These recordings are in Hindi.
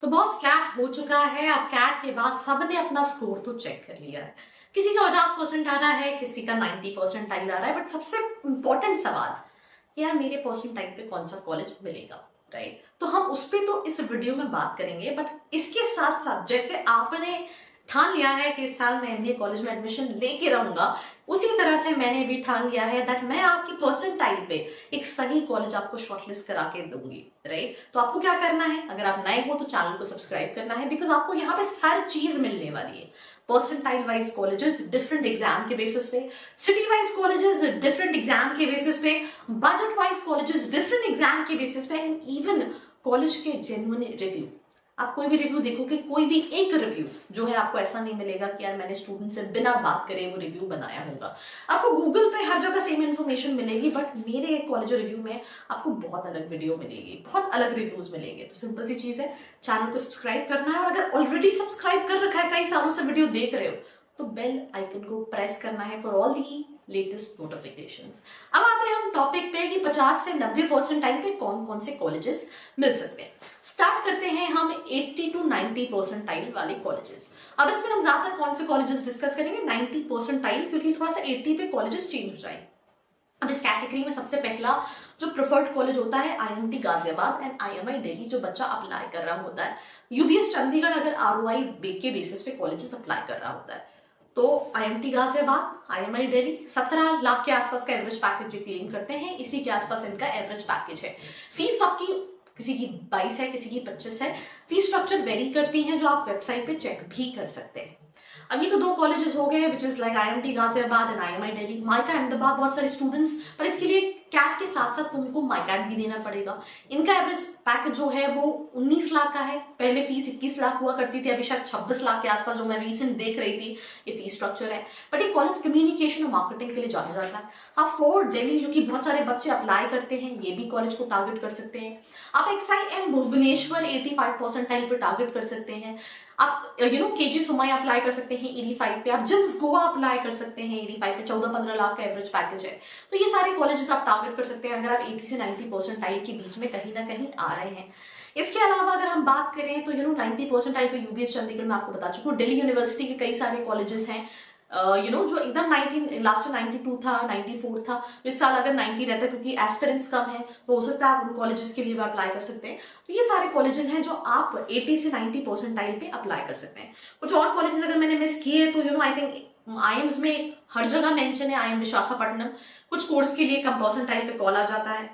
तो बॉस कैट हो चुका है। अब कैट के बाद सबने अपना स्कोर तो चेक कर लिया है। किसी का 50% आ रहा है, किसी का 90% आ रहा है। बट सबसे इंपॉर्टेंट सवाल कि यार मेरे परसेंटाइल पे कौन सा कॉलेज मिलेगा, राइट? तो हम उस पर तो इस वीडियो में बात करेंगे। बट इसके साथ साथ जैसे आपने ठान लिया है कि इस साल मैं एमबीए कॉलेज में एडमिशन लेके रहूंगा, उसी तरह से मैंने भी ठान लिया है दैट मैं आपकी परसेंटाइल पे एक सही कॉलेज आपको शॉर्टलिस्ट करा के दूंगी, राइट? तो आपको क्या करना है, अगर आप नए हो तो चैनल को सब्सक्राइब करना है, बिकॉज आपको यहाँ पे हर चीज मिलने वाली है। Percentile wise colleges different exam के बेसिस पे, city wise colleges different exam के बेसिस पे, budget wise colleges different exam के बेसिस पे, एंड इवन कॉलेज के जेन्युइन रिव्यू। आप कोई भी रिव्यू देखोगे, कोई भी एक रिव्यू जो है आपको ऐसा नहीं मिलेगा कि यार मैंने स्टूडेंट से बिना बात करे वो रिव्यू बनाया होगा। आपको गूगल पे हर जगह सेम इन्फॉर्मेशन मिलेगी, बट मेरे एक कॉलेज रिव्यू में आपको बहुत अलग वीडियो मिलेगी, बहुत अलग रिव्यूज मिलेंगे। तो सिंपल सी चीज है, चैनल को सब्सक्राइब करना है, और अगर ऑलरेडी सब्सक्राइब कर रखा है, कई सालों से वीडियो देख रहे हो, तो बेल आइकन को प्रेस करना है for all the latest notifications. अब आते हैं हम टॉपिक पे कि 50 से 90% पे कौन कौन से कॉलेजेस मिल सकते हैं। स्टार्ट करते हैं हम 80 to 90% वाले कॉलेजेस। अब इसमें हम ज्यादातर कौन से कॉलेजेस डिस्कस करेंगे, 90%, क्योंकि थोड़ा सा 80 पे कॉलेजेस चेंज हो जाए। अब इस कैटेगरी में सबसे पहला जो प्रेफर्ड कॉलेज होता है IMT Ghaziabad and IMEI Delhi, जो बच्चा अप्लाई कर रहा होता है। यूबीएस चंडीगढ़ अगर आरओआई के बेसिस पे कॉलेजेस अप्लाई कर रहा होता है, तो आईएमटी गाजियाबाद, आईएमआई दिल्ली 17 लाख के आसपास का एवरेज पैकेज जो क्लेम करते हैं, इसी के आसपास इनका एवरेज पैकेज है। फीस सबकी किसी की 22 है, किसी की 25 है। फीस स्ट्रक्चर वेरी करती है, जो आप वेबसाइट पे चेक भी कर सकते हैं। अभी तो दो कॉलेजेस हो गए, which is like IMT Ghaziabad and IMEI Delhi. Mica Ahmedabad बहुत सारे स्टूडेंट्स, पर इसके लिए कैट के साथ साथ तुमको माइकैट भी देना पड़ेगा। इनका एवरेज पैकेज जो है वो 19 लाख का है। पहले फीस 21 लाख हुआ करती थी, अभी शायद 26 लाख के आसपास जो मैं रीसेंट देख रही थी, ये फीस स्ट्रक्चर है। बट ये कॉलेज कम्युनिकेशन और मार्केटिंग के लिए जाना जाता है। आप फॉर दिल्ली, जो कि बहुत सारे बच्चे अप्लाई करते हैं, ये भी कॉलेज को टारगेट कर सकते हैं। आप एक्सआईएम भुवनेश्वर 85% पे टारगेट कर सकते हैं। आप केजी सुमाई अप्लाई कर सकते हैं 85 पे। आप जिम्स गोवा अप्लाई कर सकते हैं 85 पे, 14-15 लाख का एवरेज पैकेज है। तो ये सारे कॉलेजेस आप टारगेट कर सकते हैं अगर आप 80 से 90% के बीच में कहीं ना कहीं आ रहे हैं। इसके अलावा अगर हम बात करें तो 90% पे यूबीएस चंडीगढ़ में आपको बता चुका हूँ। दिल्ली यूनिवर्सिटी के कई सारे कॉलेजेस हैं जो एकदम 19 लास्ट 92 था, 94 था। इस साल अगर 90 रहता है, क्योंकि एस्पिरेंट्स कम है, तो हो सकता है आप उन कॉलेजेस के लिए भी अप्लाई कर सकते हैं। तो ये सारे कॉलेजेस हैं जो आप 80 से 90% पे अप्लाई कर सकते हैं। कुछ और कॉलेजेस अगर मैंने मिस किए तो आई थिंक आईएम्स में हर जगह मेंशन है, आईएम विशाखापट्टनम। कुछ कोर्स के लिए कम परसेंटाइल पे कॉल आ जाता है।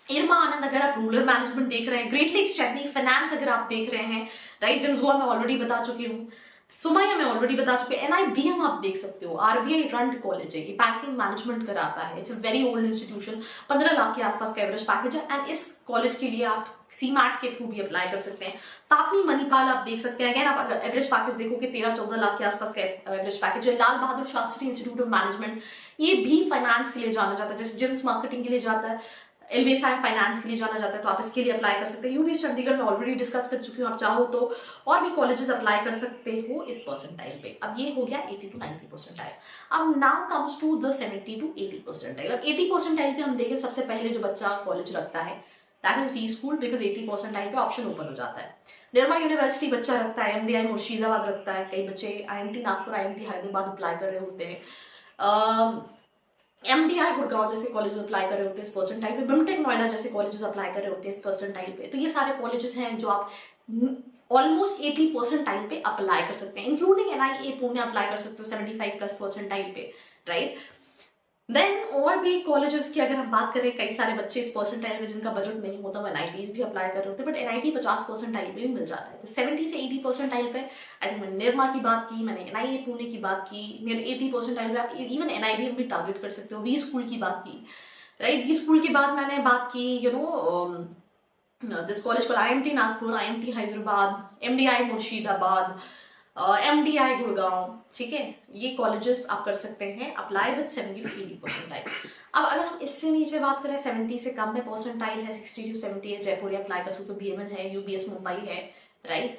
इरमा आनंद अगर आप रूरल मैनेजमेंट देख रहे हैं, ग्रेट लेक्स चेन्नई फाइनेंस अगर आप देख रहे हैं, राइट, जिम्स गोवा मैं ऑलरेडी बता चुकी हूँ, सुमाया मैं ऑलरेडी बता चुके, एनआईबीएम आप देख सकते हो, आरबीआई रन कॉलेज है, ये बैंकिंग मैनेजमेंट कराता है। It's a very old institution, 15 lakh के आसपास का एवरेज पैकेज है। एंड इस कॉलेज के लिए आप सीमैट के थ्रू भी अप्लाई कर सकते हैं। तापनी मणिपाल आप देख सकते हैं, अगेन आप अगर एवरेज पैकेज देखोगे 13-14 लाख के आसपास का एवरेज पैकेज है। Lal Bahadur Shastri institute of management, ये भी फाइनेंस के लिए जाना जाता है, जैसे जिम्स मार्केटिंग के लिए जाता है, एलबीएसआई फाइनेंस के लिए जाना जाता है, तो आप इसके लिए अप्लाई कर सकते हैं। यूबीएस चंडीगढ़ में ऑलरेडी डिस्कस कर चुकी हूँ, आप चाहो तो और भी कॉलेजेस अप्लाई कर सकते हो इस परसेंटाइल पे। अब ये हो गया 80 to 90%। अब now comes to the 70 to 80%। अब 80% पे हम देखें, सबसे पहले जो बच्चा कॉलेज रखता है that is V school, because 80% पे ऑप्शन ओपन हो जाता है। निर्मा यूनिवर्सिटी बच्चा रखता है, एमडीआई मुर्शिदाबाद रखता है, कई बच्चे IMT Nagpur, IMT Hyderabad apply कर रहे होते हैं। एमडीआई गुड़गांव जैसे कॉलेजेस अप्लाई कर रहे होते हैं इस परसेंटाइल पे। बिमटेक नोएडा जैसे कॉलेजेस अप्लाई कर रहे होते हैं इस परसेंटाइल पे। तो ये सारे कॉलेजेस हैं जो आप ऑलमोस्ट 80% पे अप्लाई कर सकते हैं, इंक्लूडिंग एनआईए पुणे अप्लाई कर सकते हो 75+ पे, राइट। देन और भी कॉलेजेस की अगर हम बात करें, कई सारे बच्चे इस परसेंटाइल में जिनका बजट नहीं होता वो एनआईटीज भी अप्लाई कर रहे होते हैं, बट एनआईटी 50% पे भी मिल जाता है। तो 70 से 80% पे आई थिंक मैंने निर्मा की बात की, मैंने एनआईए पुणे की बात की, मेरे 80% पे आप इवन एनआईबीएम भी टारगेट कर सकते हो। वी स्कूल की बात की, राइट। वी स्कूल के बाद मैंने बात की दिस कॉलेज को IMT Nagpur, IMT Hyderabad, MDI Murshidabad, MDI Gurgaon, ठीक है। ये कॉलेजेस आप कर सकते हैं अप्लाई विद 70 to 80%। अब अगर हम इससे नीचे बात करें, 70 से कम में परसेंटाइल है, 60 to 70 है, जयपुर अप्लाई कर सकते हो, बीएमएन है, यूबीएस मुंबई है, राइट।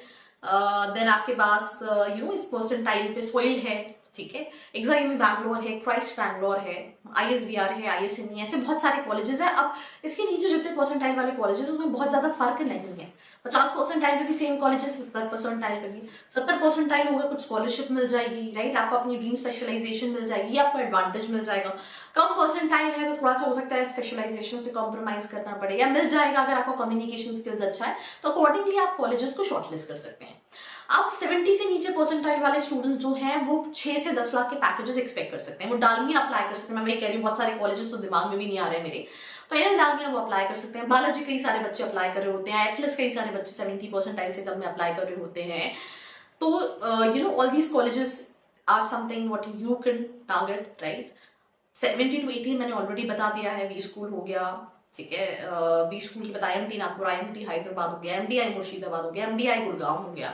देन आपके पास इस परसेंटाइल पे सोइल है, ठीक है, एग्जाम बैंगलोर है, क्राइस्ट बैंगलोर है, आईएसबीआर है, आईएसएमई, ऐसे बहुत सारे कॉलेजेस हैं। अब इसके नीचे जितने परसेंटाइल वाले कॉलेजेस उसमें बहुत ज्यादा फर्क नहीं है, 50 परसेंटाइल पे भी सेम कॉलेज है, 70 परसेंटाइल पे भी 70 परसेंटाइल होगा, कुछ स्कॉलरशिप मिल जाएगी, राइट, आपको अपनी ड्रीम स्पेशलाइजेशन मिल जाएगी, आपको एडवांटेज मिल जाएगा। कम परसेंटाइल है तो थोड़ा सा हो सकता है स्पेशलाइजेशन से कॉम्प्रोमाइज करना पड़े, या मिल जाएगा अगर आपका कम्युनिकेशन स्किल्स अच्छा है तो अकॉर्डिंगली आप कॉलेजेस को शॉर्टलिस्ट कर सकते हैं। आप 70 से नीचे परसेंटाइल वाले स्टूडेंट जो हैं वो 6 से 10 लाख के पैकेजेस एक्सपेक्ट कर सकते हैं, वो डालमी अप्लाई कर सकते हैं। मैं वही कह रही हूँ, बहुत सारे कॉलेजेस तो दिमाग में भी नहीं आ रहे मेरे, तो एरन डालमिया वो अप्लाई कर सकते हैं। बालाजी कई सारे बच्चे अप्लाई कर रहे होते हैं, एटलस कई सारे बच्चे 70 परसेंटाइल से कम में अप्लाई कर रहे होते हैं। तो you know all these colleges are something what you can target, right. 70 to 80 मैंने ऑलरेडी बता दिया है, वी स्कूल हो गया, ठीक है, वी स्कूल की बताया, IMT नागपुर, IMT हैदराबाद हो गया, MDI मुर्शिदाबाद हो गया, MDI गुड़गांव हो गया,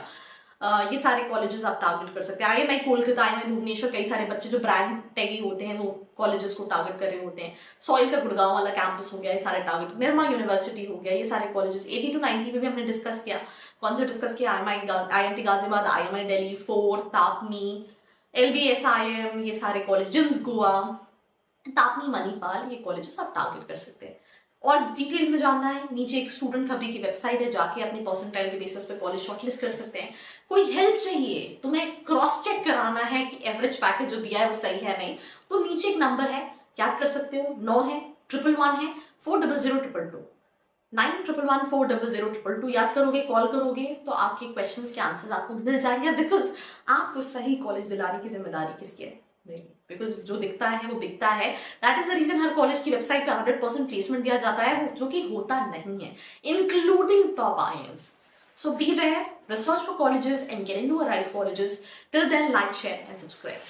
ये सारे कॉलेजेस आप टारगेट कर सकते हैं। IMI कोलकाता, IMI भुवनेश्वर, कई सारे बच्चे जो ब्रांड टैगी होते हैं वो कॉलेजेस को टारगेट कर रहे होते हैं। सॉइल का गुड़गांव वाला कैंपस हो गया, ये सारे टारगेट, निर्मा यूनिवर्सिटी हो गया, ये सारे कॉलेजेस। 80 to 90 पे भी हमने डिस्कस किया, कौन सा डिस्कस किया, IMT गाजियाबाद, IMI दिल्ली, फोर्ट, तापनी, LBSIM, ये सारे कॉलेज, जिम्स गोवा, तापनी, मणिपाल, ये कॉलेजेस आप टारगेट कर सकते हैं। और डिटेल में जानना है, नीचे एक स्टूडेंट खबरी की वेबसाइट है, जाके अपने परसेंटाइल के बेसिस पे कॉलेज शॉर्टलिस्ट कर सकते हैं। कोई हेल्प चाहिए, तुम्हें क्रॉस चेक कराना है कि एवरेज पैकेज जो दिया है वो सही है नहीं, तो नीचे एक नंबर है, याद कर सकते हो, 9 है 111 है 4000222, 9111400222, याद करोगे, कॉल करोगे तो आपके क्वेश्चंस के आंसर्स आपको मिल जाएंगे, बिकॉज आपको सही कॉलेज दिलाने की जिम्मेदारी किसकी है, बिकॉज जो दिखता है वो बिकता है। दैट इज द रीजन हर कॉलेज की वेबसाइट पे 100% प्लेसमेंट दिया जाता है, जो कि होता नहीं है, including top IIMs. So be there, research for colleges and get into the right colleges. Till then, like, share and subscribe.